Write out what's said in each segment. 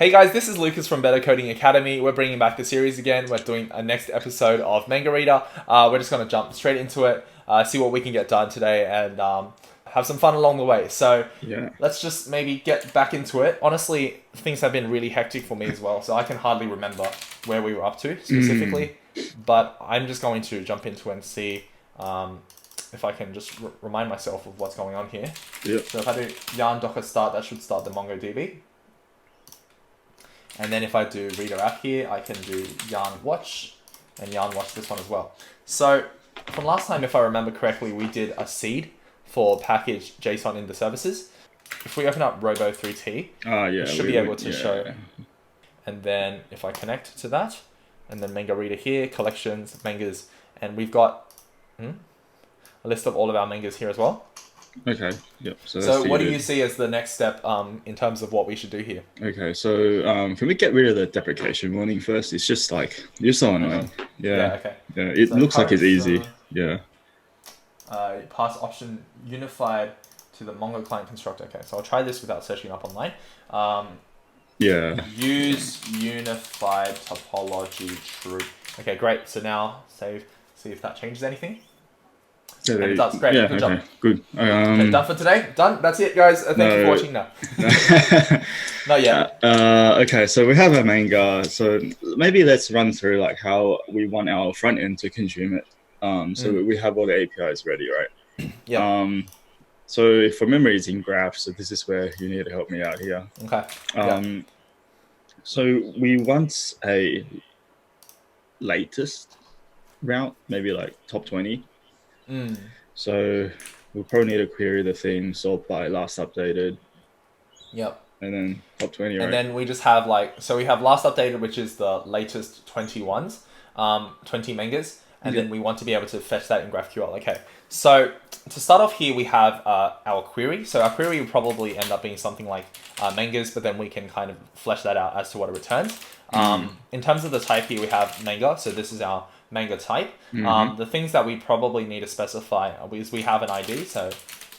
Hey guys, this is Lucas from Better Coding Academy. We're bringing back the series again. We're doing a next episode of Manga Reader. We're just going to jump straight into it, see what we can get done today, and have some fun along the way. So let's just maybe get back into it. Honestly, things have been really hectic for me as well, so I can hardly remember where we were up to specifically. But I'm just going to jump into it and see if I can just remind myself of what's going on here. So if I do yarn docker start, that should start the MongoDB. And then if I do reader app here, I can do yarn watch and yarn watch this one as well. So from last time, if I remember correctly, we did a seed for package JSON in the services. If we open up Robo3T, it should be able to show. And then if I connect to that, and then Manga Reader here, collections, mangas, and we've got a list of all of our mangas here as well. Okay, yep. So what do you see as the next step in terms of what we should do here? Okay, so can we get rid of the deprecation warning first? It's just like, you're so annoying. Okay. Yeah, it so looks like it's easy. Pass option unified to the Mongo client constructor. Okay, so I'll try this without searching up online. Use unified topology true. Okay, great. So now save, see if that changes anything. And it does. Great. Good job. Good. Okay, done for today. Done. That's it, guys. Thank you for watching now. Not yet. Okay, so we have a manga. So maybe let's run through like how we want our front end to consume it. So we have all the APIs ready, right? Yeah. So for memory, it's in Graph. So this is where you need to help me out here. Okay. So we want a latest route, maybe like top 20. So we'll probably need to query the theme sort by last updated. Yep. And then top 20, right? And then we just have like, so we have last updated, which is the latest 20 ones, 20 mangas. And then we want to be able to fetch that in GraphQL. Okay. So to start off here, we have our query. So our query will probably end up being something like mangas, but then we can kind of flesh that out as to what it returns. In terms of the type here, we have manga. So this is our manga type. The things that we probably need to specify is we have an ID. So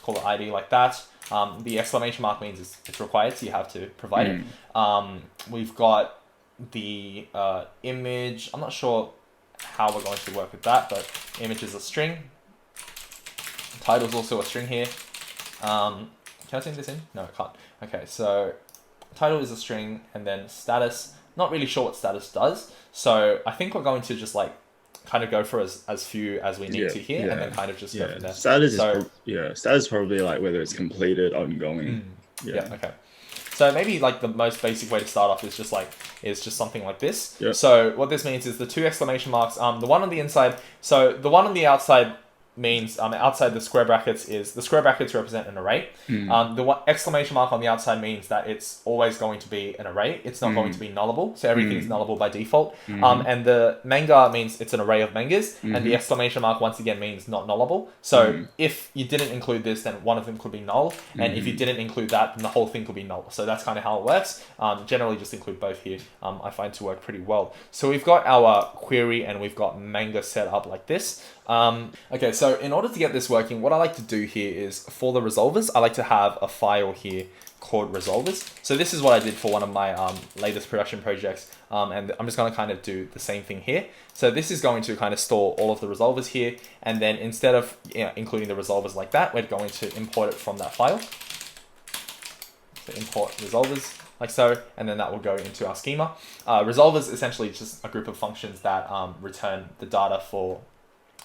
call it ID like that. The exclamation mark means it's required, so you have to provide it. We've got the image. I'm not sure how we're going to work with that, but image is a string. Title is also a string here. Can I send this in? No, I can't. Okay, so title is a string, and then status, not really sure what status does. So I think we're going to just like kind of go for as few as we need to here, and then kind of just go from there. Status is probably like whether it's completed, ongoing. Okay. So maybe like the most basic way to start off is just something like this. So what this means is the two exclamation marks, the one on the inside. So the one on the outside means outside the square brackets is the square brackets represent an array. The exclamation mark on the outside means that it's always going to be an array. It's not going to be nullable. So everything's nullable by default. And the manga means it's an array of mangas. And the exclamation mark once again means not nullable. So if you didn't include this, then one of them could be null. And if you didn't include that, then the whole thing could be null. So that's kind of how it works. Generally just include both here. I find to work pretty well. So we've got our query and we've got manga set up like this. Okay, so in order to get this working, what I like to do here is for the resolvers, I like to have a file here called resolvers. So this is what I did for one of my latest production projects. And I'm just going to kind of do the same thing here. So this is going to kind of store all of the resolvers here. And then instead of including the resolvers like that, we're going to import it from that file. So import resolvers like so, and then that will go into our schema. Resolvers essentially just a group of functions that return the data for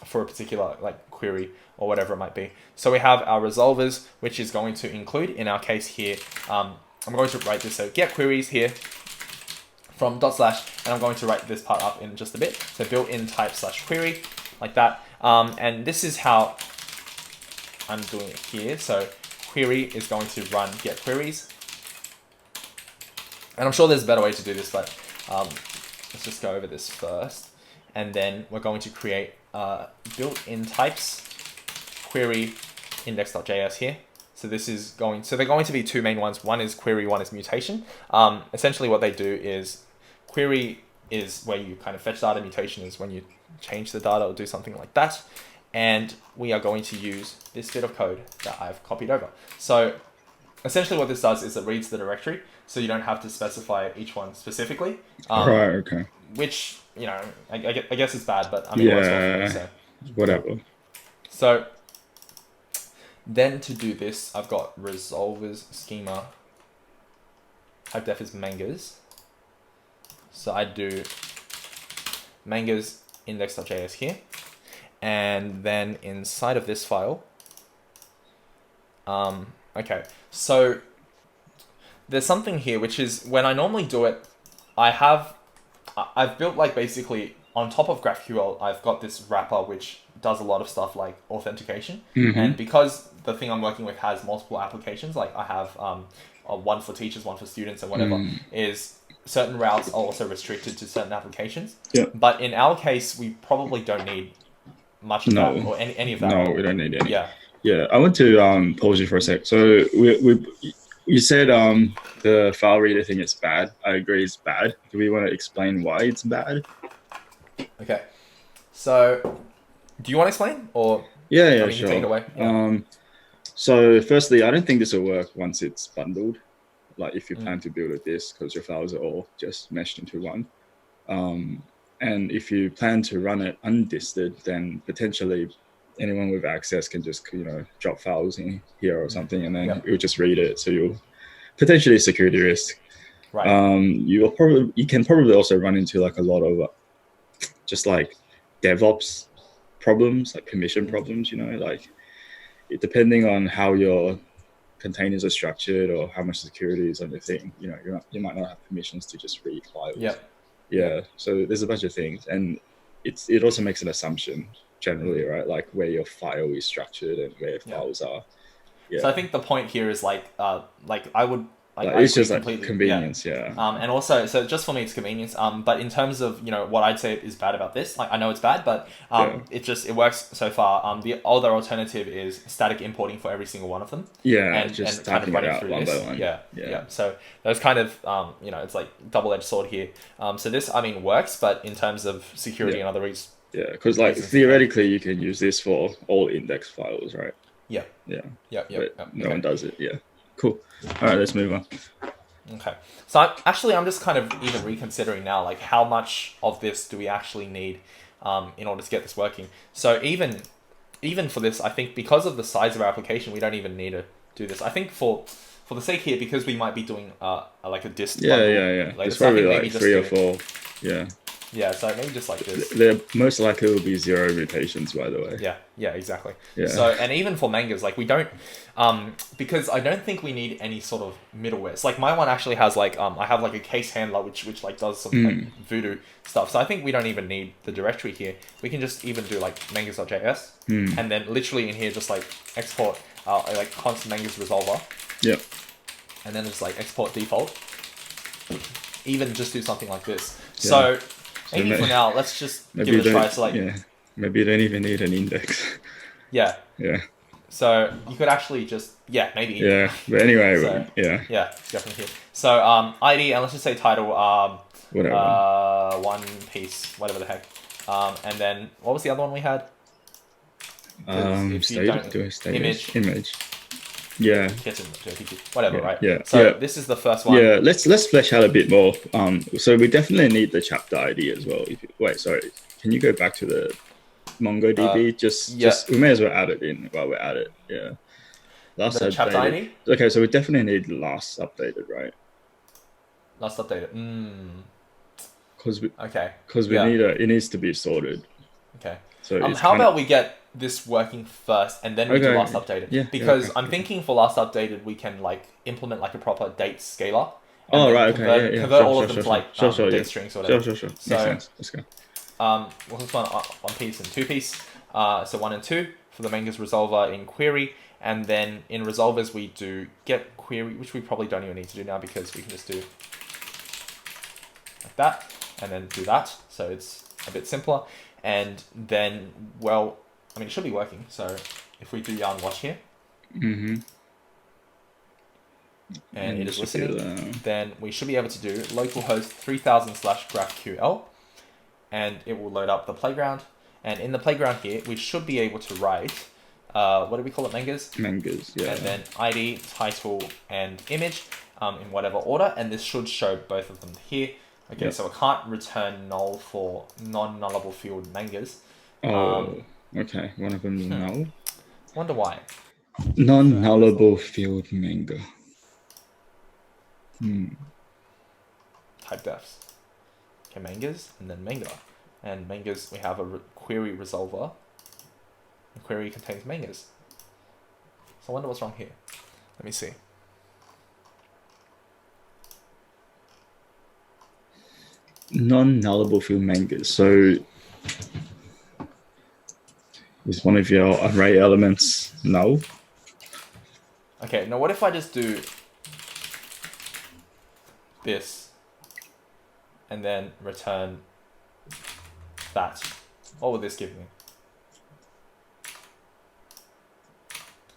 a particular like query or whatever it might be. So we have our resolvers, which is going to include, in our case here, I'm going to write this, so get queries here from .. and I'm going to write this part up in just a bit. So built-in type / query like that. And this is how I'm doing it here. So query is going to run get queries. And I'm sure there's a better way to do this, but let's just go over this first. And then we're going to create built-in types query index.js here. So this is going, so they're going to be two main ones. One is query, one is mutation. Essentially what they do is query is where you kind of fetch data, mutation is when you change the data or do something like that. And we are going to use this bit of code that I've copied over. So essentially what this does is it reads the directory, so you don't have to specify each one specifically. Right. Okay. Which, I guess it's bad, but I mean, it works well for me, so. Whatever. So then to do this, I've got resolvers schema. Type def is mangas. So I do mangas index.js here. And then inside of this file, okay, so there's something here, which is when I normally do it, I've built like basically on top of GraphQL, I've got this wrapper which does a lot of stuff like authentication. And because the thing I'm working with has multiple applications, like I have one for teachers, one for students and whatever, is certain routes are also restricted to certain applications. Yeah. But in our case, we probably don't need much of that or any of that. No, we don't need any. Yeah. Yeah, I want to pause you for a sec. So you said the file reader thing is bad. I agree, it's bad. Do we want to explain why it's bad? Okay. So, do you want to explain or? Yeah, sure. Take it away. Yeah. So firstly, I don't think this will work once it's bundled. Like if you plan to build with this, because your files are all just meshed into one. And if you plan to run it undisted, then potentially anyone with access can just drop files in here or something, and then it'll just read it. So you'll potentially security risk. Right. You can probably also run into like a lot of just like DevOps problems, like permission problems. Like depending on how your containers are structured or how much security is on your thing, you might not have permissions to just read files. Yeah. So there's a bunch of things, and it also makes an assumption generally, right? Like where your file is structured and where files are. Yeah. So I think the point here is like I would it's just like convenience, yeah. And also, so just for me, it's convenience. But in terms of what I'd say is bad about this, like I know it's bad, but it works so far. The other alternative is static importing for every single one of them. Yeah, and just kind of running it out through one this. by one. Yeah. So those kind of it's like double-edged sword here. So this works, but in terms of security and other reasons. Yeah, because like theoretically you can use this for all index files, right? Yeah. But no one does it. Yeah. Cool. All right, let's move on. Okay. So I'm just kind of even reconsidering now, like how much of this do we actually need in order to get this working? So even for this, I think because of the size of our application, we don't even need to do this. I think for the sake here, because we might be doing like a dist bundle. Yeah. It's probably like 3 or 4. Yeah. Yeah, so maybe just like this. There most likely will be 0 mutations, by the way. Yeah, exactly. Yeah. So, and even for mangas, like we don't, because I don't think we need any sort of middleware. So like my one actually has like, I have like a case handler which like does some like voodoo stuff. So I think we don't even need the directory here. We can just even do like mangas.js and then literally in here just like export like const mangas resolver. Yep. And then just like export default. Even just do something like this. Yeah. So maybe for now, let's just give it a try. So like, maybe you don't even need an index. Yeah. So you could actually just maybe. Yeah, but anyway, so, yeah, go from here. So ID and let's just say title whatever. one piece, whatever the heck. And then what was the other one we had? Image. Yeah. Whatever, right? Yeah. So this is the first one. Yeah, let's flesh out a bit more. So we definitely need the chapter ID as well. Sorry. Can you go back to the MongoDB? Just we may as well add it in while we're at it. Yeah. Last the updated. chapter ID? Okay, so we definitely need last updated, right? Last updated. Because we Yeah. need it needs to be sorted. Okay. So how about we get this working first and then we do last updated? Yeah, because I'm thinking for last updated we can like implement like a proper date scaler. Oh right, convert all of them to like date strings or whatever. Sure. So makes sense. Let's go. What's one piece and 2 piece. So 1 and 2 for the mangas resolver in query, and then in resolvers we do get query, which we probably don't even need to do now because we can just do like that and then do that. So it's a bit simpler. And then, it should be working. So if we do yarn watch here, and it is listening, then we should be able to do localhost 3000/GraphQL, and it will load up the playground. And in the playground here, we should be able to write what do we call it? Mangas. Mangas, yeah. And then ID, title, and image in whatever order. And this should show both of them here. Okay, Yep. so it can't return null for non-nullable field mangas. Oh, okay. One of them is null. Wonder why. Non-nullable field manga. Type defs. Okay, mangas and then manga. And mangas, we have a query resolver. The query contains mangas. So I wonder what's wrong here. Let me see. Non-nullable field mangas. So is one of your array elements null? Okay, now what if I just do this and then return that? What would this give me?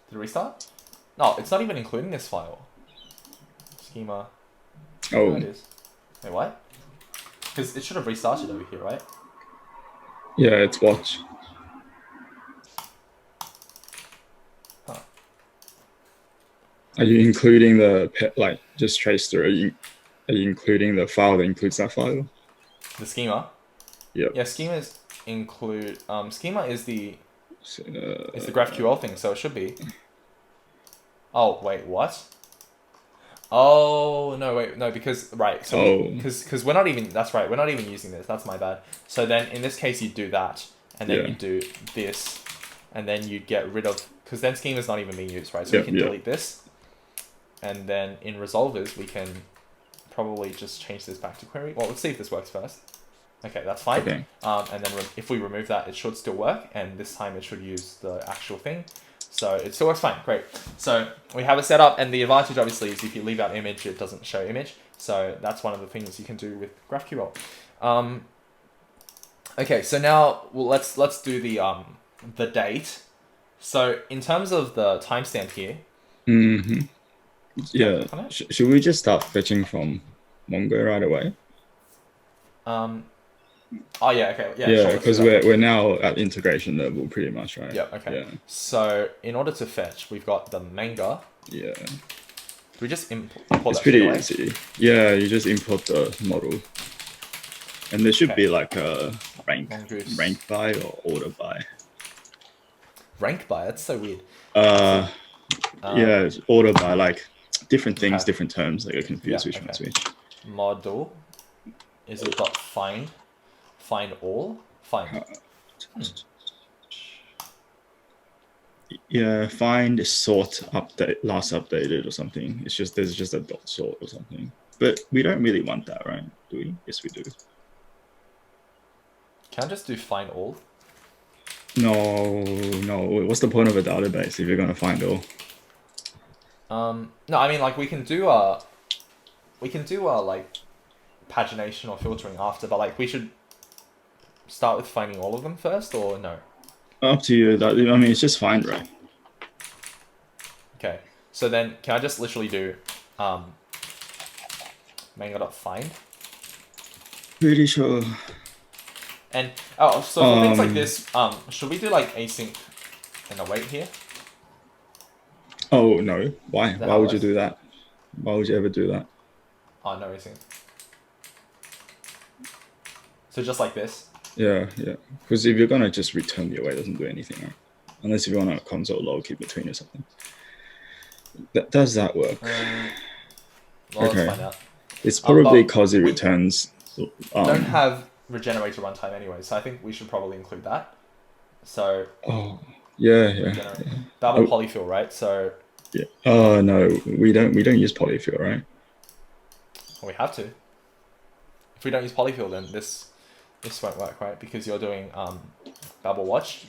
Did it restart? No, it's not even including this file. Schema. Oh, There it is. Wait, what? Because it should have restarted over here, right? yeah, it's watch. Huh. Are you including the like just trace through? Are you including the file that includes that file? The schema. Yep. Yeah, schemas include. Schema is the It's the GraphQL thing, so it should be. Oh wait, what? Oh no, wait, no, because right, so because we're not even. That's right, we're not even using this. That's my bad. So then in this case, you do that, and then you do this, and then you get rid of because then schema's not even being used, right? So we can delete this, and then in resolvers we can probably just change this back to query. Well, let's see if this works first. Okay, that's fine. Okay. And then if we remove that, it should still work, and this time it should use the actual thing. So it still works fine. Great. So we have it set up, and the advantage obviously is if you leave out image, it doesn't show image. So that's one of the things you can do with GraphQL. Okay, so now let's do the date. So in terms of the timestamp here. Mm-hmm. Yeah. Should we just start fetching from Manga right away? Oh yeah, okay, yeah, because we're now at integration level pretty much, right? Yeah, okay. Yeah. So in order to fetch, we've got the Manga. Yeah. Do we just import it's pretty easy. Yeah, you just import the model, and there should be like a rank by or order by. Rank by? That's so weird. Yeah, it's order by, like different things, different terms. Like I confuse which one's which. Model. Is it dot find? Find all? Find. Yeah, find sort update last updated or something. It's just there's just a dot sort or something. But we don't really want that, right? Do we? Yes, we do. Can I just do find all? No. What's the point of a database if you're gonna find all? No, I mean like we can do like pagination or filtering after, but like we should start with finding all of them first, or no? Up to you. I mean, it's just find, right? Okay. So then, can I just literally do manga.find? Pretty sure. And so for things like this, should we do like async and await here? Oh no! Why? Why would you do that? Why would you ever do that? Oh, no async. So just like this. Yeah. Because if you're gonna just return the away, it doesn't do anything, right? Unless if you want a console log keep between or something. Does that work? Well, okay. Let's find out. It's probably because it returns. We don't have regenerator runtime anyway, so I think we should probably include that. So. Oh yeah. Double polyfill, right? So. Yeah. Oh no, we don't use polyfill, right? Well, we have to. If we don't use polyfill, then this won't work, right? Because you're doing Babel watch.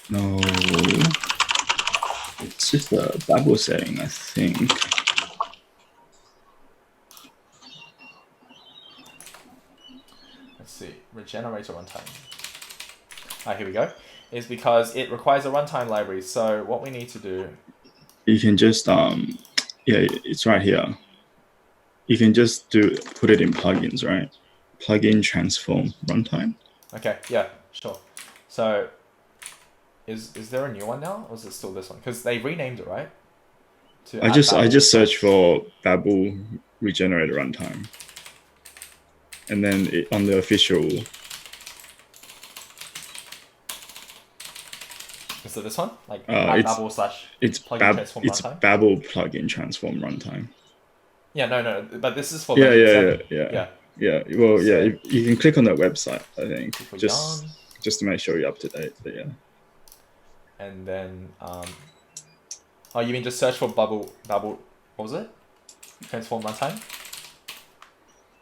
No, it's just a Babel setting, I think. Let's see, regenerator runtime. Here we go. Is because it requires a runtime library. So what we need to do. You can just it's right here. You can just put it in plugins, right? Plugin transform runtime. Okay, yeah, sure. So is there a new one now, or is it still this one? Because they renamed it, right? I just searched for Babel regenerator runtime, and then on the official. Is it this one? Like Babel / it's plugin transform runtime. Babel plugin transform runtime. Yeah, no, but this is for yeah. Well, so, yeah, you can click on that website. I think just to make sure you're up to date. But yeah. And then, oh, you mean just search for Babel? What was it? Transform runtime.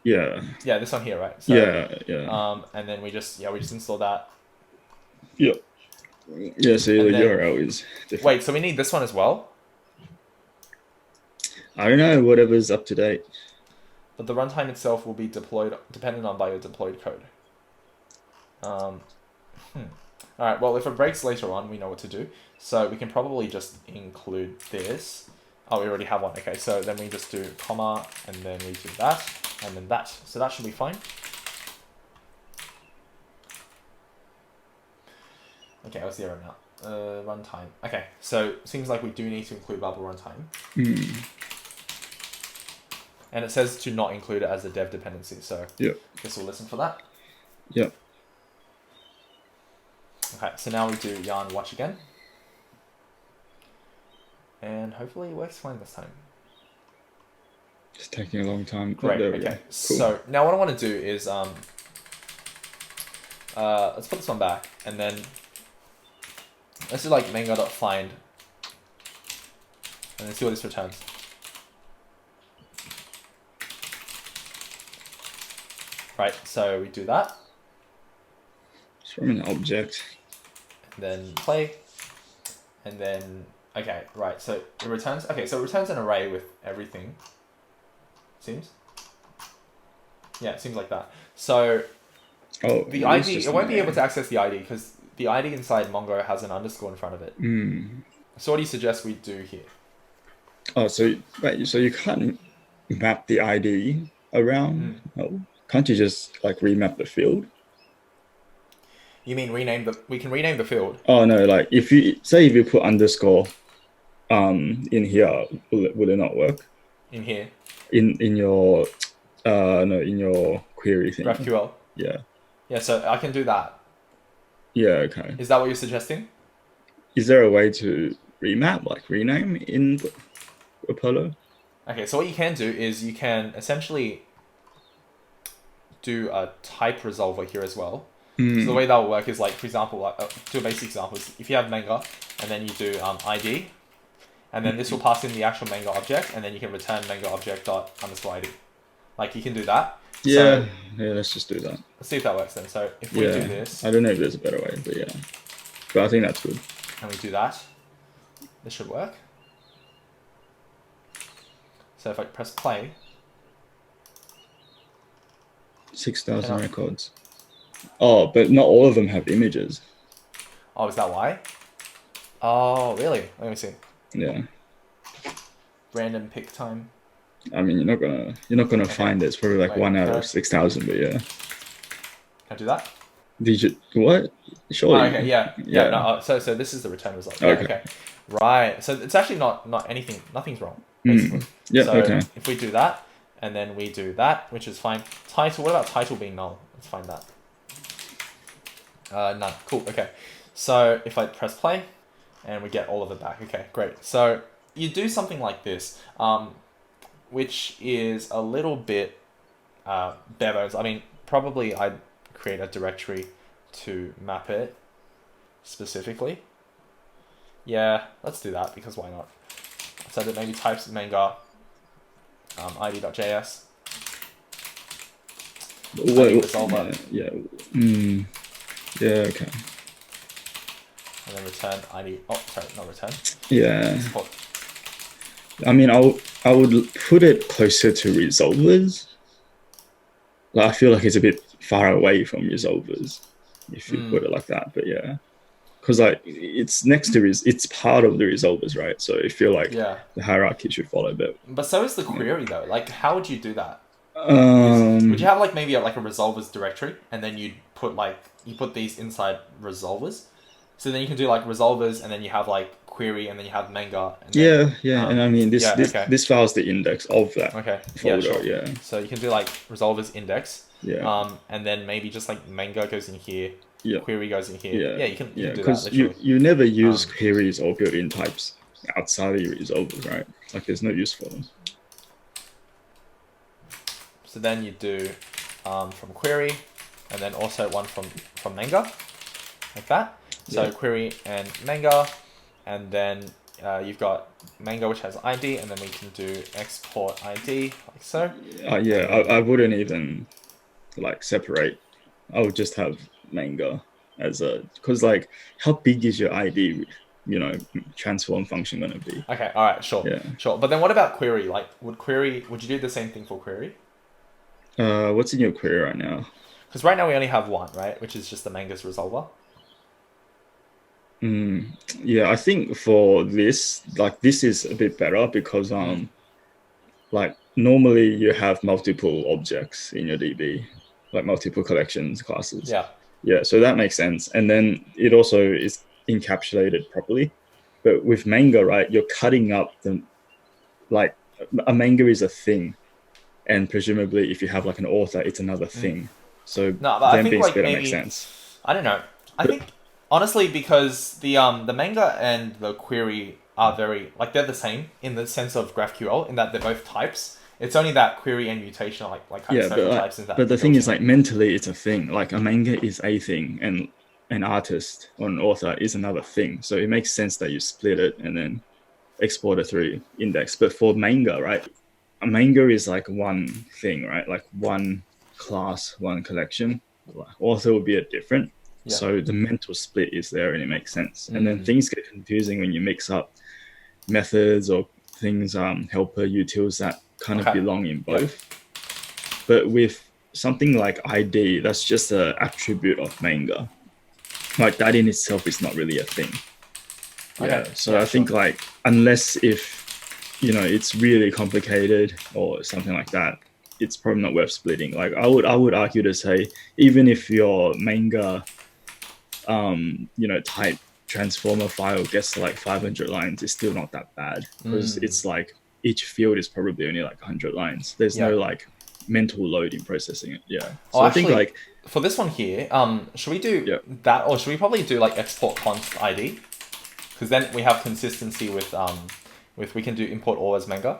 Yeah. Yeah, this one here, right? So, yeah. And then we just install that. Yep. Yeah. So the URL is different. Wait, so we need this one as well? I don't know. Whatever's up to date. But the runtime itself will be deployed dependent on by your deployed code. All right. Well, if it breaks later on, we know what to do. So we can probably just include this. Oh, we already have one. Okay. So then we just do comma, and then we do that, and then that. So that should be fine. Okay, what's the error now? Runtime. Okay. So it seems like we do need to include Babel runtime. And it says to not include it as a dev dependency. So guess we'll listen for that. Yep. Okay, so now we do yarn watch again. And hopefully it works fine this time. It's taking a long time. Great, okay. Cool. So now what I want to do is let's put this one back, and then let's do like manga.find, and then see what this returns. Right, so we do that. It's from an object. And then play. And then, okay, right, so it returns, so it returns an array with everything. Seems? Yeah, it seems like that. So, the ID, it won't be able to access the ID because the ID inside Mongo has an underscore in front of it. So what do you suggest we do here? Oh, so you can't map the ID around? Oh. Can't you just like remap the field? You mean we can rename the field? Oh no, like if you put underscore in here, will it not work? In here? In your in your query thing. GraphQL? Yeah. Yeah, so I can do that. Yeah, okay. Is that what you're suggesting? Is there a way to remap, like rename in Apollo? Okay, so what you can do is you can essentially do a type resolver here as well. So the way that will work is like, for example, to a basic example, is if you have Manga and then you do ID, and then this will pass in the actual Manga object, and then you can return Manga object dot underscore ID. Like you can do that. Yeah, let's just do that. Let's see if that works then. So if we do this, I don't know if there's a better way, but yeah, but I think that's good. And we do that, this should work. So if I press play, 6,000 records. Oh, but not all of them have images. Oh, is that why? Oh, really? Let me see. Yeah. Random pick time. I mean, you're not gonna find it. It's probably like 1 out of 6,000, but yeah. Can I do that? Did you what? Surely. Oh, okay. Yeah. No, so this is the return result. Okay. Right. So it's actually not anything. Nothing's wrong. Basically. Yeah. So okay. If we do that, and then we do that, which is fine. Title. What about title being null? Let's find that. None. Cool. Okay. So if I press play, and we get all of it back. Okay. Great. So you do something like this, which is a little bit bare bones. I mean, probably I'd create a directory to map it specifically. Yeah, let's do that because why not? So that maybe types Manga id.js. Yeah, okay. And then return ID. Oh, sorry, not return. Yeah. I mean, I would put it closer to resolvers. Like, I feel like it's a bit far away from resolvers if you put it like that. But yeah, because like it's next to it's part of the resolvers, right? So I feel like the hierarchy should follow a bit. But so is the query though. Like, how would you do that? Would you have like maybe like a resolvers directory, and then you put these inside resolvers, So then you can do like resolvers, and then you have like query, and then you have Manga. And then, and I mean okay. this file's the index of that Okay. folder. Sure. Yeah. So you can do like resolvers index. Yeah. And then maybe just like Manga goes in here. Yeah. Query goes in here. Yeah. Yeah. You can do that Because literally. you never use queries or built-in types outside of your resolvers, right? Like there's no use for them. So then you do from query, and then also one from Manga, like that. So query and Manga, and then you've got Manga which has ID, and then we can do export ID like so. I wouldn't even like separate. I would just have Manga as because like how big is your ID? Transform function gonna be? Okay, all right, sure. But then what about query? Like, would you do the same thing for query? What's in your query right now? Because right now we only have one, right? Which is just the Manga's resolver. Yeah, I think for this, like this is a bit better because like normally you have multiple objects in your DB, like multiple collections classes. Yeah, so that makes sense. And then it also is encapsulated properly. But with Manga, right, you're cutting up like a Manga is a thing. And presumably if you have like an author, it's another thing. So them being split makes sense. I don't know. I think honestly because the Manga and the query are very they're the same in the sense of GraphQL in that they're both types. It's only that query and mutation are like kind of special types. But the thing is like mentally it's a thing. Like a Manga is a thing and an artist or an author is another thing. So it makes sense that you split it and then export it through index. But for Manga, right? A Manga is like one thing, right? Like one class, one collection. Author would be a different. So the mental split is there and it makes sense. And then things get confusing when you mix up methods or things, helper utils that kind of belong in both. But with something like ID, that's just an attribute of Manga. Like that in itself is not really a thing. So I think like unless if it's really complicated or something like that, it's probably not worth splitting. Like I would argue to say even if your Manga type transformer file gets to like 500 lines, it's still not that bad because it's like each field is probably only like 100 lines. There's no like mental load in processing it. So I think like for this one here, should we do that, or should we probably do like export const ID? Because then we have consistency with we can do import all as Manga.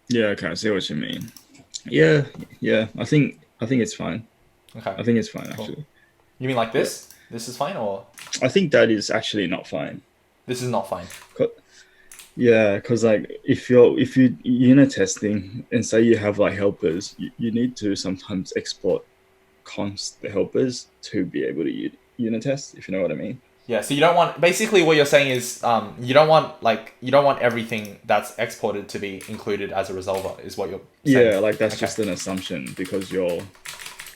Yeah, okay, I see what you mean. Yeah, I think it's fine. Okay. I think it's fine actually. You mean like this? This is fine, or? I think that is actually not fine. This is not fine. Yeah, because like if you unit testing and say you have like helpers, you need to sometimes export const the helpers to be able to unit test, if you know what I mean. Yeah, so you don't want, basically what you're saying is you don't want everything that's exported to be included as a resolver is what you're saying. Yeah, like that's just an assumption because you're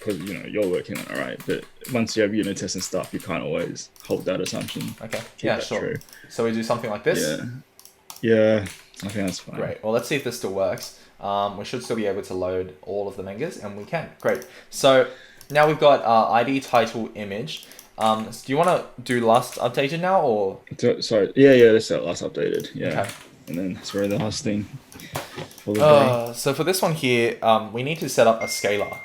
working on it, right? But once you have unit tests and stuff, you can't always hold that assumption. Okay. Yeah, sure. True. So we do something like this? Yeah, I think that's fine. Great. Well, let's see if this still works. We should still be able to load all of the Mangas, and we can. Great. So now we've got ID, title, image. So do you want to do last updated now, or? Sorry. Yeah. Let's set last updated. Yeah. Okay. And then sorry, the last thing for the day. So for this one here, we need to set up a scalar.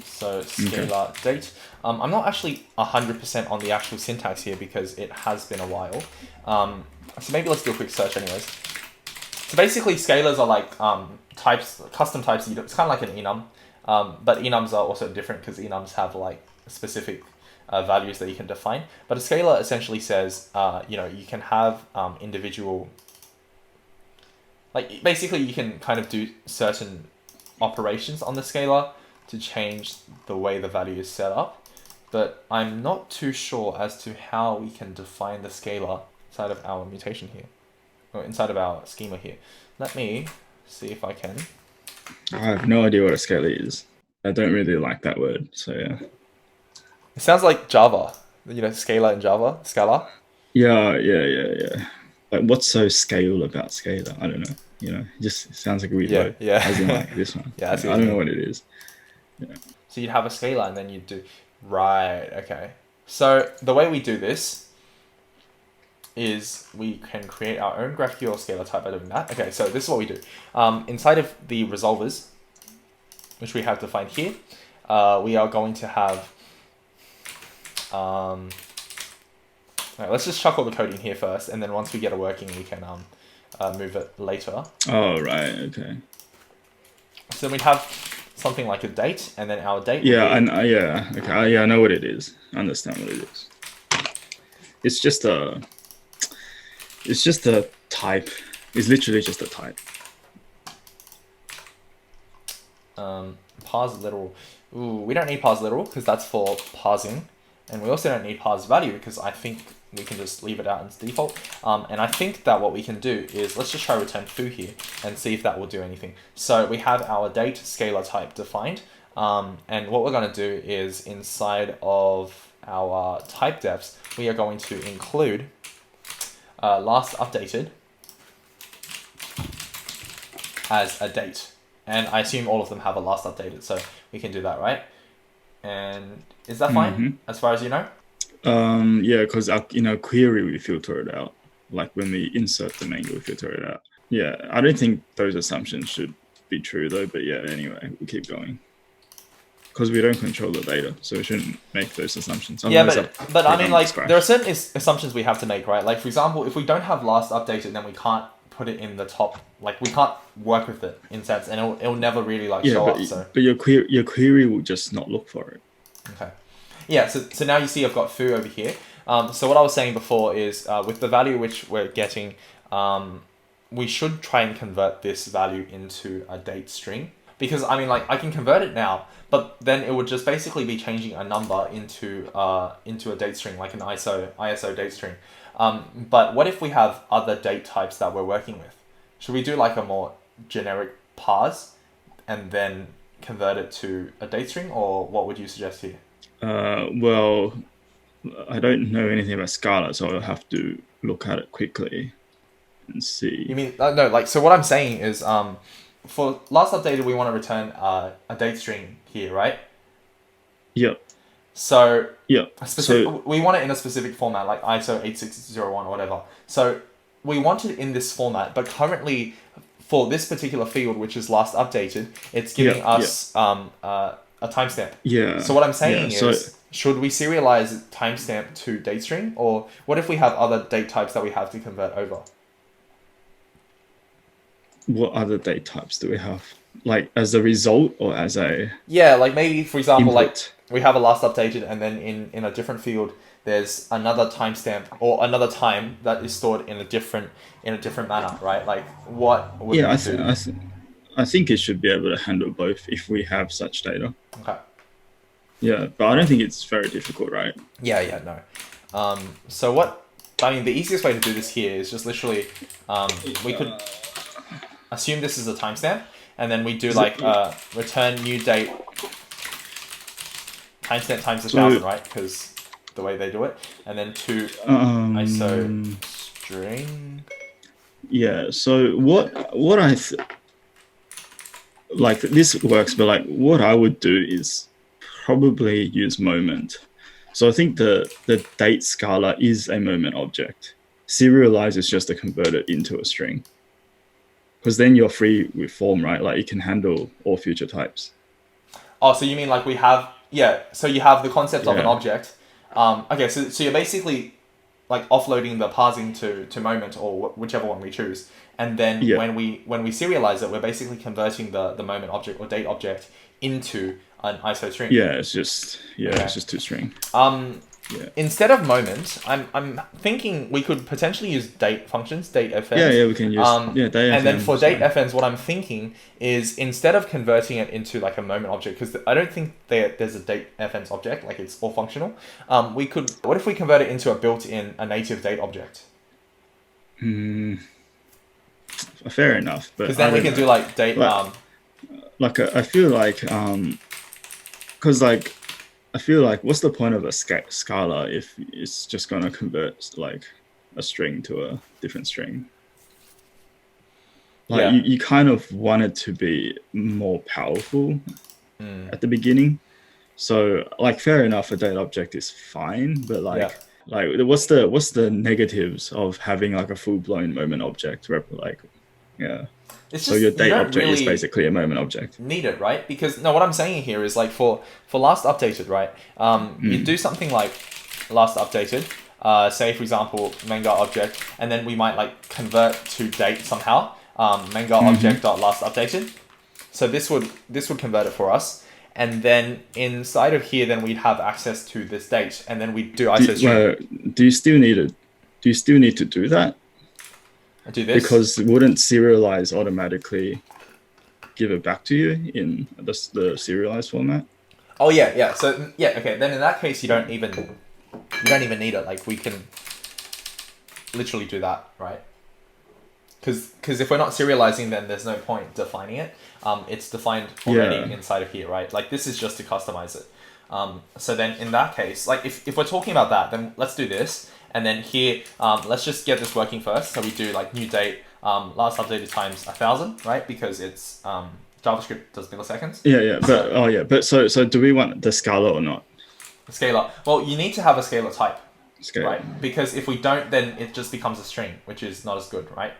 So scalar date. I'm not actually 100% on the actual syntax here because it has been a while. So maybe let's do a quick search anyways. So basically scalars are like types, custom types. It's kind of like an enum, but enums are also different because enums have like specific values that you can define. But a scalar essentially says, you can have individual, like basically you can kind of do certain operations on the scalar to change the way the value is set up. But I'm not too sure as to how we can define the scalar inside of our mutation here, or inside of our schema here. Let me see if I can. I have no idea what a scalar is. I don't really like that word, so yeah. It sounds like Java, scalar in Java, scalar. Yeah. Like, what's so scale about scalar? I don't know. It just sounds like a weird word. Yeah. As in like this one. I don't know what it is. Yeah. So you'd have a scalar, and then you'd do Right, okay. So the way we do this is we can create our own GraphQL scalar type by doing that. Okay, so this is what we do. Inside of the resolvers, which we have defined here, we are going to have... right, let's just chuck all the code in here first, and then once we get it working, we can move it later. Oh, right, okay. So we have something like a date, and then our date. Yeah, okay. I know what it is. I understand what it is. It's just a type. It's literally just a type. Parse literal. Ooh, we don't need parse literal because that's for parsing, and we also don't need parse value because I think we can just leave it out as default. And I think that what we can do is let's just try return foo here and see if that will do anything. So we have our date scalar type defined, and what we're going to do is inside of our type defs we are going to include last updated as a date. And I assume all of them have a last updated, so we can do that, right? And is that fine as far as you know? Yeah, because in our query we filter it out. Like when we insert the Manga, we filter it out. Yeah, I don't think those assumptions should be true though. But yeah, anyway, we keep going because we don't control the data, so we shouldn't make those assumptions. Yeah, but I mean, like there are certain assumptions we have to make, right? Like for example, if we don't have last updated, then we can't put it in the top. Like we can't work with it in sense, and it'll never really like show up. But your query will just not look for it. Okay. Yeah. So now you see I've got foo over here. So what I was saying before is with the value which we're getting, we should try and convert this value into a date string, because I mean like I can convert it now, but then it would just basically be changing a number into a date string, like an ISO date string. But what if we have other date types that we're working with? Should we do like a more generic parse and then convert it to a date string, or what would you suggest here? Well, I don't know anything about Scala, so I'll have to look at it quickly and see. You mean no? Like so, what I'm saying is, for last updated, we want to return a date string here, right? Yep. So yeah, we want it in a specific format, like ISO 8601 or whatever. So we want it in this format, but currently for this particular field, which is last updated, it's giving us a timestamp. Yeah. So what I'm saying is, should we serialize timestamp to date string, or what if we have other date types that we have to convert over? What other date types do we have? Like as a result or as a... Yeah, like maybe, for example, input. Like we have a last updated, and then in a different field, there's another timestamp or another time that is stored in a different manner, right? Like what would we do? I think it should be able to handle both if we have such data. Okay. Yeah, but I don't think it's very difficult, right? Yeah, no. So what, I mean, the easiest way to do this here is just literally, we could assume this is a timestamp, and then we do like return new date timestamp times 1,000, right? Because the way they do it, and then to ISO string. Yeah. So what I like this works, but like what I would do is probably use moment. So I think the date Scala is a moment object. Serialize is just to convert it into a string. Because then you're free with form, right? Like you can handle all future types. Oh, so you mean like we have, so you have the concept of an object. Okay, so you're basically like offloading the parsing to moment, or whichever one we choose. And then when we serialize it, we're basically converting the moment object or date object into an ISO string. Yeah, it's just it's just two string. Instead of moment, I'm thinking we could potentially use date functions, date fns. Yeah, we can use date. And then for date fns, what I'm thinking is instead of converting it into like a moment object, because I don't think there's a date fns object, like it's all functional. What if we convert it into a native date object? Fair enough, but because then we can do like date. I feel like because like. I feel like, what's the point of a Scala if it's just going to convert like a string to a different string? Like you kind of want it to be more powerful at the beginning, So like fair enough, a date object is fine, but Yeah. like what's the negatives of having like a full blown moment object? Like yeah. It's So your just you date don't object is really basically a moment object. need it, right? Because no, what I'm saying here is like for last updated, right? You do something like last updated. Say for example, Manga object, and then we might like convert to date somehow. Manga object dot last updated. So this would convert it for us, and then inside of here, then we'd have access to this date, and then we'd do ISO string. Do you still need it? Do you still need to do that? I do this because it wouldn't serialize automatically give it back to you in the serialized format. Oh yeah. So yeah, okay. Then in that case, you don't even need it. Like we can literally do that, right? Because if we're not serializing, then there's no point defining it. It's defined already inside of here, right? Like this is just to customize it. So then in that case, like if we're talking about that, then let's do this. And then here, let's just get this working first. So we do like new date, last updated times 1,000, right? Because it's JavaScript does milliseconds. But so do we want the Scala or not? Scalar. Well, you need to have a scalar type, Scalar. right? Because if we don't, then it just becomes a string, which is not as good, right?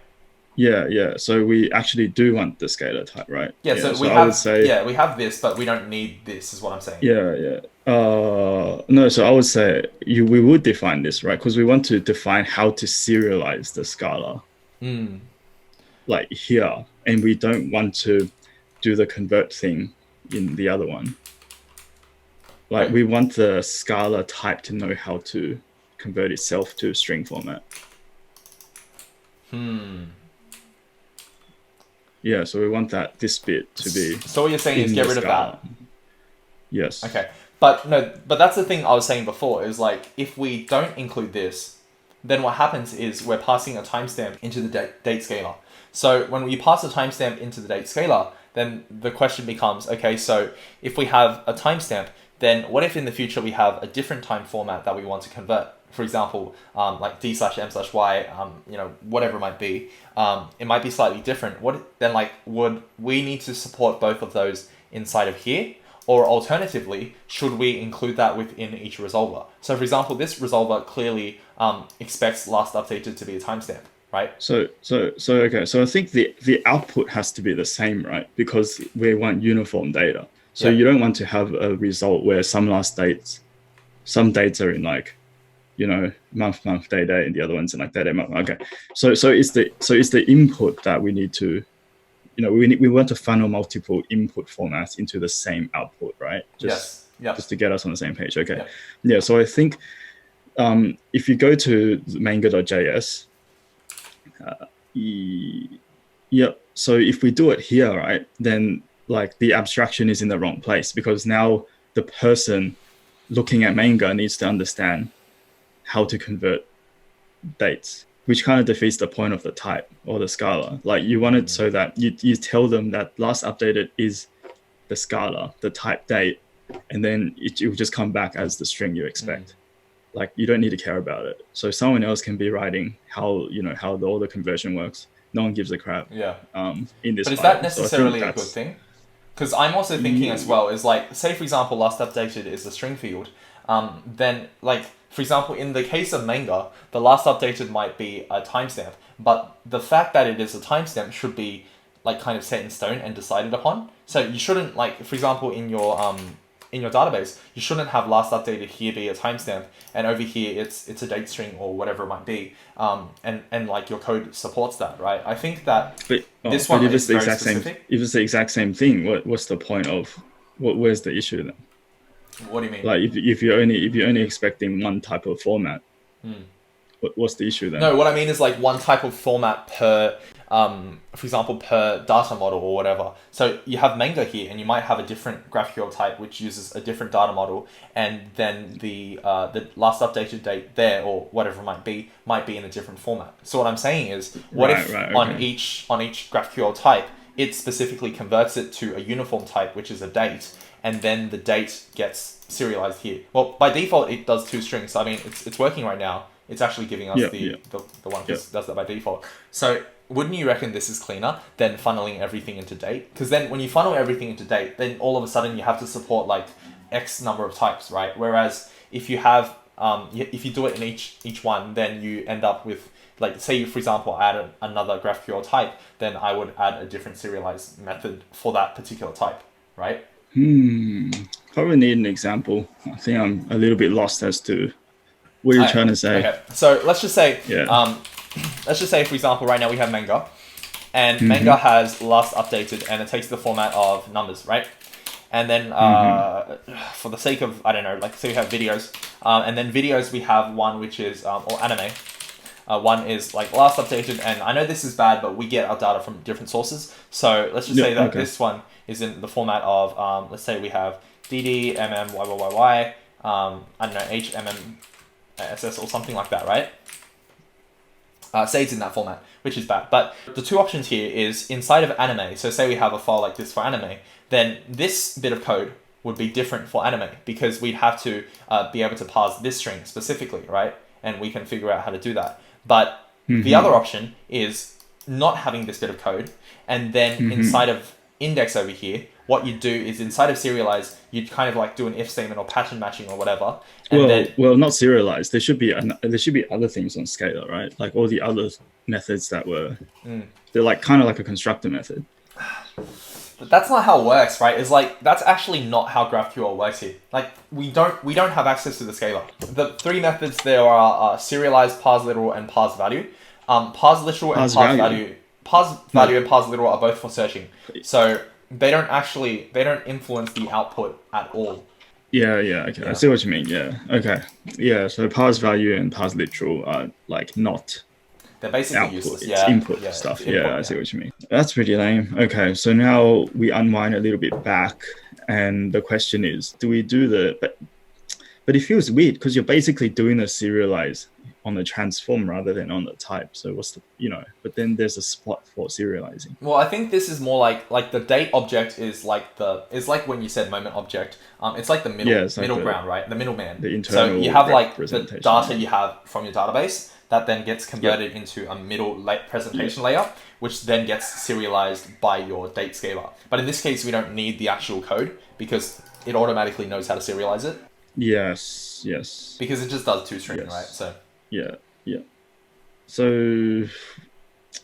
Yeah. So we actually do want the scalar type, right? Yeah. So we have we have this, but we don't need this. Is what I'm saying. Yeah. No. So I would say we would define this, right? Because we want to define how to serialize the Scala, like here, and we don't want to do the convert thing in the other one. Like we want the Scala type to know how to convert itself to string format. Yeah, so we want this bit to be. So what you're saying is get rid of that. Yes. Okay, but that's the thing I was saying before is like if we don't include this, then what happens is we're passing a timestamp into the date scalar. So when we pass a timestamp into the date scalar, then the question becomes, okay, so if we have a timestamp, then what if in the future we have a different time format that we want to convert? For example, like d/m/y, whatever it might be. It might be slightly different. Would we need to support both of those inside of here? Or alternatively, should we include that within each resolver? So for example, this resolver clearly expects last updated to be a timestamp, right? So okay. So I think the output has to be the same, right? Because we want uniform data. So you don't want to have a result where some dates are in like, month, day, and the other ones in like day, month. Okay. So it's the input that we need to, we want to funnel multiple input formats into the same output, right? Just to get us on the same page. Okay. Yeah. So I think if you go to Manga.js, so if we do it here, right, then like the abstraction is in the wrong place because now the person looking at Manga needs to understand how to convert dates, which kind of defeats the point of the type or the Scala. Like you want it so that you tell them that last updated is the Scala, the type date, and then it will just come back as the string you expect. Like you don't need to care about it. So someone else can be writing how all the conversion works. No one gives a crap. Yeah. In this. But is that necessarily a good thing? Because I'm also thinking as well is like, say for example, last updated is the string field. Then like, for example, in the case of Manga, the last updated might be a timestamp, but the fact that it is a timestamp should be like kind of set in stone and decided upon. So you shouldn't like, for example, in your database, you shouldn't have last updated here be a timestamp and over here it's a date string or whatever it might be. And like your code supports that, right? I think that this one is very specific. If it's the exact same thing, what's the point of where's the issue then? What do you mean? Like if you're only expecting one type of format, what's the issue then? No, what I mean is like one type of format per, for example, per data model or whatever. So you have Manga here, and you might have a different GraphQL type which uses a different data model, and then the last updated date there or whatever it might be in a different format. So what I'm saying is, on each GraphQL type, it specifically converts it to a uniform type, which is a date, and then the date gets serialized here. Well, by default, it does two strings. So, I mean, it's working right now. It's actually giving us the one that does that by default. So wouldn't you reckon this is cleaner than funneling everything into date? Because then when you funnel everything into date, then all of a sudden you have to support like X number of types, right? Whereas if you have if you do it in each one, then you end up with, like, say for example I add another GraphQL type, then I would add a different serialize method for that particular type, right? Probably need an example. I think I'm a little bit lost as to what you're trying to say. Okay, so let's just say, Yeah. let's just say for example right now we have Manga, and Manga has last updated, and it takes the format of numbers, right? And then for the sake of, I don't know, like say we have videos, and then videos we have one which is or anime. One is like last updated, and I know this is bad, but we get our data from different sources. So let's just say that this one is in the format of, let's say we have DD, MM, YYYY, I don't know, HMM, SS or something like that, right? Say it's in that format, which is bad. But the two options here is inside of anime. So say we have a file like this for anime, then this bit of code would be different for anime because we'd have to be able to parse this string specifically, right? And we can figure out how to do that. But the other option is not having this bit of code, and then inside of index over here, what you do is inside of serialize, you'd kind of like do an if statement or pattern matching or whatever. And well, not serialized. There should be other things on Scalar, right? Like all the other methods that were, they're like kind of like a constructor method. But that's not how it works, right? It's like, that's actually not how GraphQL works here. Like, we don't have access to the scalar. The three methods there are serialize, parse literal, and parse value. Parse literal and parse value. Parse value and parse literal are both for searching. So they don't influence the output at all. Yeah, okay. I see what you mean. Yeah, okay. Yeah, so parse value and parse literal are like not. They're basically output, useless. It's input stuff. I see what you mean. That's pretty lame. Okay, so now we unwind a little bit back, and the question is, do we do but it feels weird because you're basically doing a serialize on the transform rather than on the type. So what's the, but then there's a spot for serializing. Well, I think this is more like the date object is like when you said moment object. It's like the middle ground, right? The middleman. The internal. So you have like the data you have from your database that then gets converted into a middle presentation layer, which then gets serialized by your date scalar. But in this case, we don't need the actual code because it automatically knows how to serialize it. Yes. Because it just does two string, right? So. Yeah. So,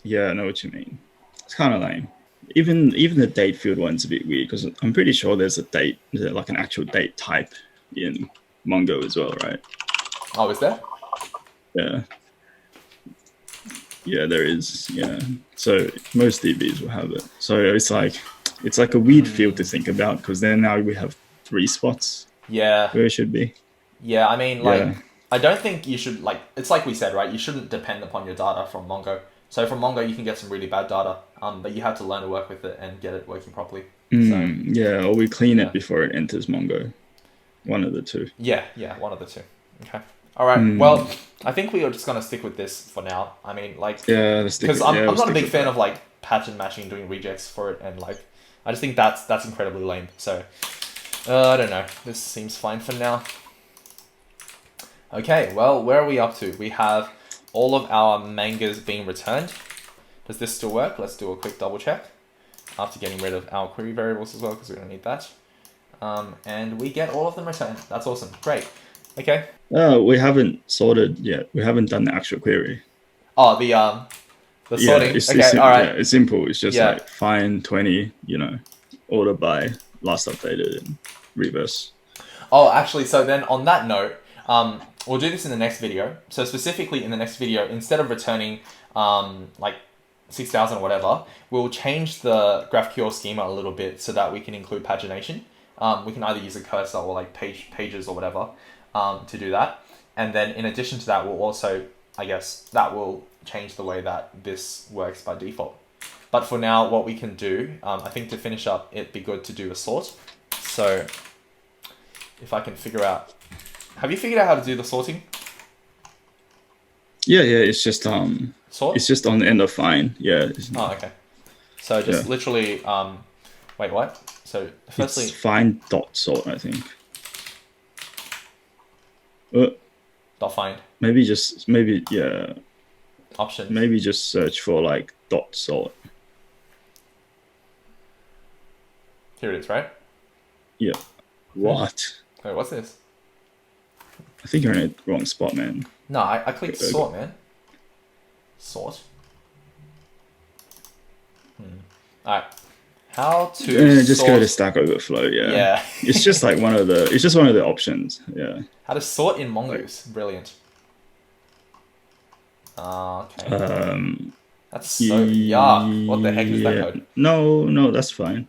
I know what you mean. It's kind of lame. Even the date field one's a bit weird because I'm pretty sure there's like an actual date type in Mongo as well, right? Oh, is there? Yeah. Yeah, there is. Yeah. So most DBs will have it. So it's like a weird field to think about because then now we have 3 spots. Yeah. Where it should be. Yeah, I mean, I don't think you should, it's like we said, right? You shouldn't depend upon your data from Mongo. So from Mongo, you can get some really bad data, but you have to learn to work with it and get it working properly. Or we clean it before it enters Mongo. One of the two. Yeah, one of the two. Okay. All right. Well, I think we are just gonna stick with this for now. I mean, because I'm not a big fan of pattern matching, doing rejects for it, and I just think that's incredibly lame. So I don't know. This seems fine for now. Okay. Well, where are we up to? We have all of our mangas being returned. Does this still work? Let's do a quick double check after getting rid of our query variables as well because we don't need that. And we get all of them returned. That's awesome. Great. Okay. We haven't sorted yet. We haven't done the actual query. Oh, the sorting. Okay, all right. Yeah, it's simple. It's just find 20, order by last updated and reverse. Oh, actually, so then on that note, we'll do this in the next video. So specifically in the next video, instead of returning 6,000 or whatever, we'll change the GraphQL schema a little bit so that we can include pagination. We can either use a cursor or pages or whatever to do that. And then in addition to that, we'll also, I guess, that will change the way that this works by default. But for now, what we can do, I think to finish up, it'd be good to do a sort. So if I can figure out, have you figured out how to do the sorting? Yeah, it's just sort? It's just on the end of find. Yeah. Oh, okay. So just literally, wait, what? So firstly, it's find dot sort, I think. Dot find. Maybe options. Maybe just search for dot sort. Here it is, right? Yeah. What? Wait, what's this? I think you're in the wrong spot, man. No, I clicked sort, man. Sort. Alright. How to just sort... go to Stack Overflow, yeah. Yeah. It's just like one of the options, yeah. How to sort in Mongoose. Brilliant. Okay. That's so yuck. What the heck is that code? No, that's fine.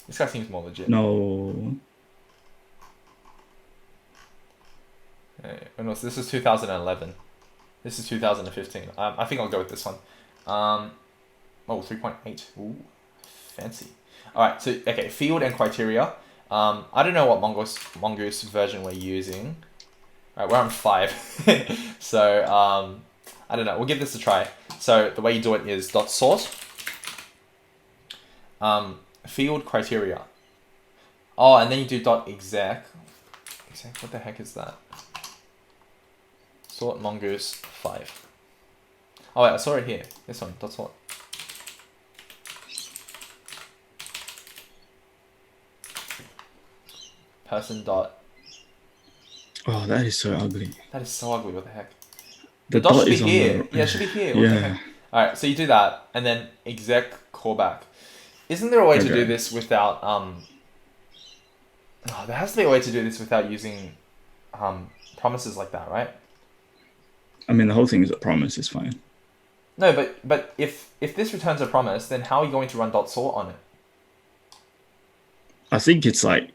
This guy seems more legit. No. This is 2011. This is 2015. I think I'll go with this one. 3.8. Ooh, fancy. All right. So okay, field and criteria. I don't know what Mongoose version we're using. All right, we're on 5. So I don't know. We'll give this a try. So the way you do it is .sort. Field criteria. Oh, and then you do .exec. What the heck is that? Sort Mongoose 5. Oh wait, I saw it here. This one, .sort. Person dot. Oh, that is so ugly. That is so ugly. What the heck? The dot dot should be is here. Yeah, it should be here. What the heck? All right, so you do that, and then exec callback. Isn't there a way to do this without there has to be a way to do this without using promises like that, right? I mean, the whole thing is a promise. Is fine. No, but if this returns a promise, then how are you going to run .sort on it? I think it's like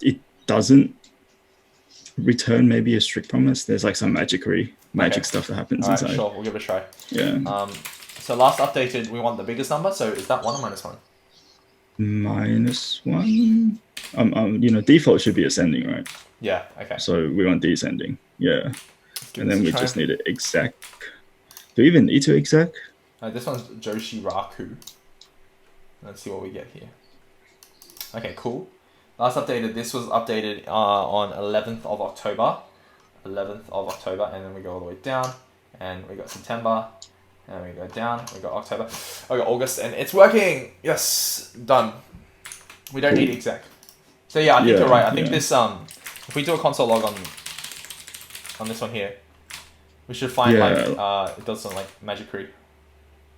it doesn't return maybe a strict promise. There's like some magic stuff that happens inside. Sure, we'll give it a try. Yeah. So last updated, we want the biggest number. So is that 1 or -1? -1. Default should be ascending, right? Yeah. Okay. So we want descending. Yeah. And then we just need to exec. Do we even need to exec? This one's Joshi Raku. Let's see what we get here. Okay, cool. Last updated, this was updated on 11th of October. 11th of October, and then we go all the way down, and we got September, and we go down, we got October, we got August, and it's working! Yes! Done. We don't need exec. So yeah, I think you're right. I think this, if we do a console log on this one here, we should find it does some like magicry.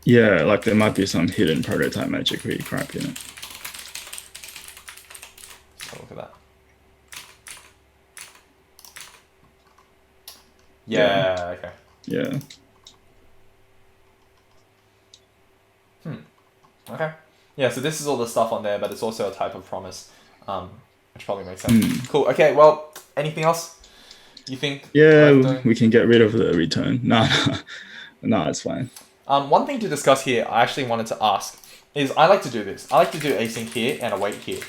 Yeah, like there might be some hidden prototype magicry crap in it. Look at that. Yeah, okay. Yeah. Okay. Yeah, so this is all the stuff on there, but it's also a type of promise, which probably makes sense. Cool. Okay, well, anything else you think? Yeah, we can get rid of the return. No, it's fine. One thing to discuss here, I actually wanted to ask, is I like to do this. I like to do async here and await here.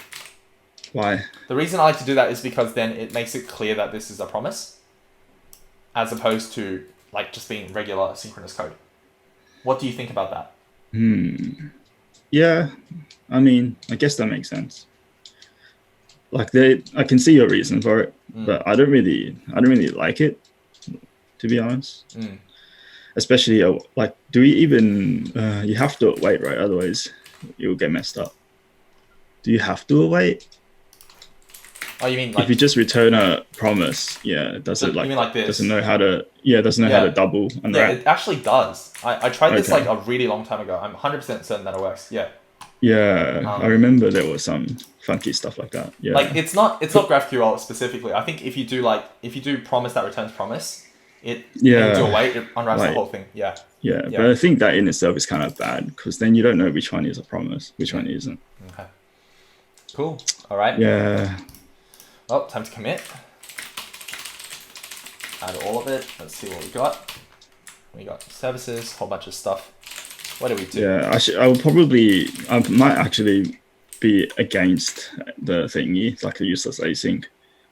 Why? The reason I like to do that is because then it makes it clear that this is a promise, as opposed to like just being regular asynchronous code. What do you think about that? Yeah, I mean, I guess that makes sense. Like I can see your reason for it, but I don't really like it, to be honest. Especially like, do we even? You have to wait, right? Otherwise, you'll get messed up. Do you have to await? Oh, you mean like... If you just return a promise, does it like... You mean like this? Doesn't know how to... Yeah, doesn't know how to double unwrap. Yeah, it actually does. I tried this like a really long time ago. I'm 100% certain that it works. Yeah. Yeah, I remember there was some funky stuff like that. Yeah. Like it's not GraphQL specifically. I think if you do promise that returns promise, it do await, it unwraps the whole thing. Yeah. Yeah, but I think that in itself is kind of bad because then you don't know which one is a promise, which one isn't. Okay. Cool. All right. Yeah. Well, time to commit. Add all of it. Let's see what we got. We got services, whole bunch of stuff. What do we do? Yeah, I might actually be against the thingy, like a useless async.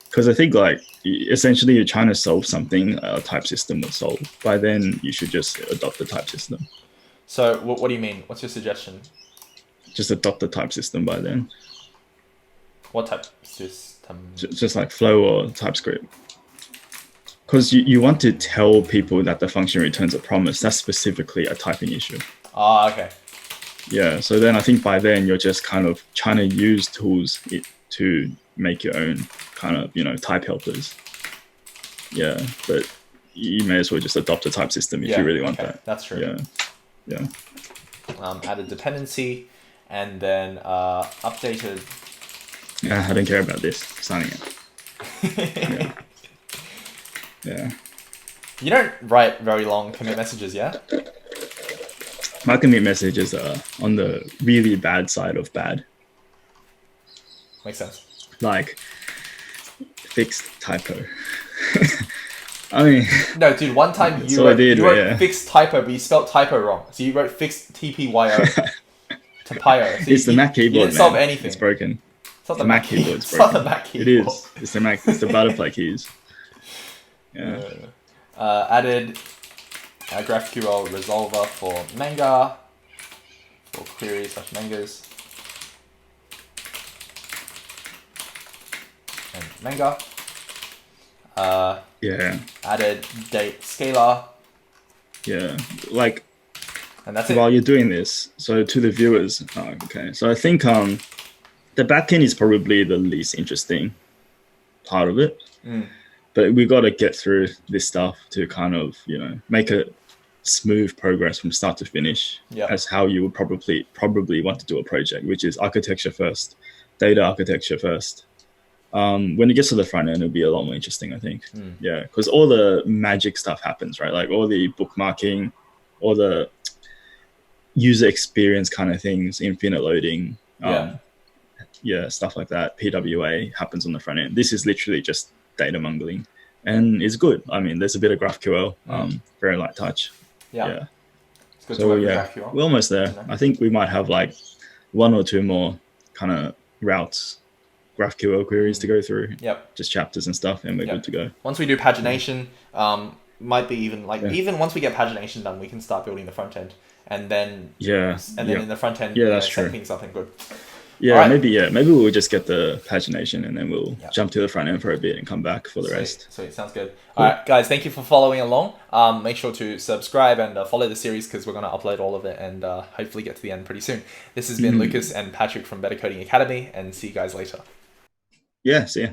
Because I think like essentially you're trying to solve something a type system will solve. By then you should just adopt the type system. So what do you mean? What's your suggestion? Just adopt the type system by then. What type system? Just like Flow or TypeScript. Because you want to tell people that the function returns a promise. That's specifically a typing issue. Ah, okay. Yeah, so then I think by then you're just kind of trying to use tools to make your own kind of, you know, type helpers. Yeah, but you may as well just adopt a type system if you really want that. That's true. Yeah. Added dependency, and then updated. Yeah, I don't care about this. Signing it. Yeah. You don't write very long commit messages, yeah? My commit messages are on the really bad side of bad. Makes sense. Like, fixed typo. I mean... No, dude, one time you wrote fixed typo, but you spelled typo wrong. So you wrote fixed TPYO to PYO. So it's the Mac keyboard, you didn't solve anything. It's broken. It's not the Mac keyboard. It's not the Mac keyboard. It is. It's the Mac. It's the butterfly keys. Yeah. Added a GraphQL resolver for Manga, for queries / mangas, and Manga. Added date scalar. Yeah, like, and that's while you're doing this, so to the viewers, okay. So I think the backend is probably the least interesting part of it. But we got to get through this stuff to kind of, you know, make a smooth progress from start to finish. As how you would probably want to do a project, which is architecture first, data architecture first. When it gets to the front end, it'll be a lot more interesting, I think. Yeah, because all the magic stuff happens, right? Like all the bookmarking, all the user experience kind of things, infinite loading, stuff like that. PWA happens on the front end. This is literally just data mungling, and it's good. I mean, there's a bit of GraphQL, very light touch. It's good so we're almost there. I think we might have like one or two more kind of routes, GraphQL queries to go through. Just chapters and stuff, and we're good to go. Once we do pagination, might be even like even once we get pagination done, we can start building the front end, and then in the front end, that's true. Setting something good. Maybe we'll just get the pagination and then we'll jump to the front end for a bit and come back for the rest. Sweet, sounds good. Cool. All right, guys, thank you for following along. Make sure to subscribe and follow the series because we're going to upload all of it and hopefully get to the end pretty soon. This has been Lucas and Patrick from Better Coding Academy, and see you guys later. Yeah, see ya.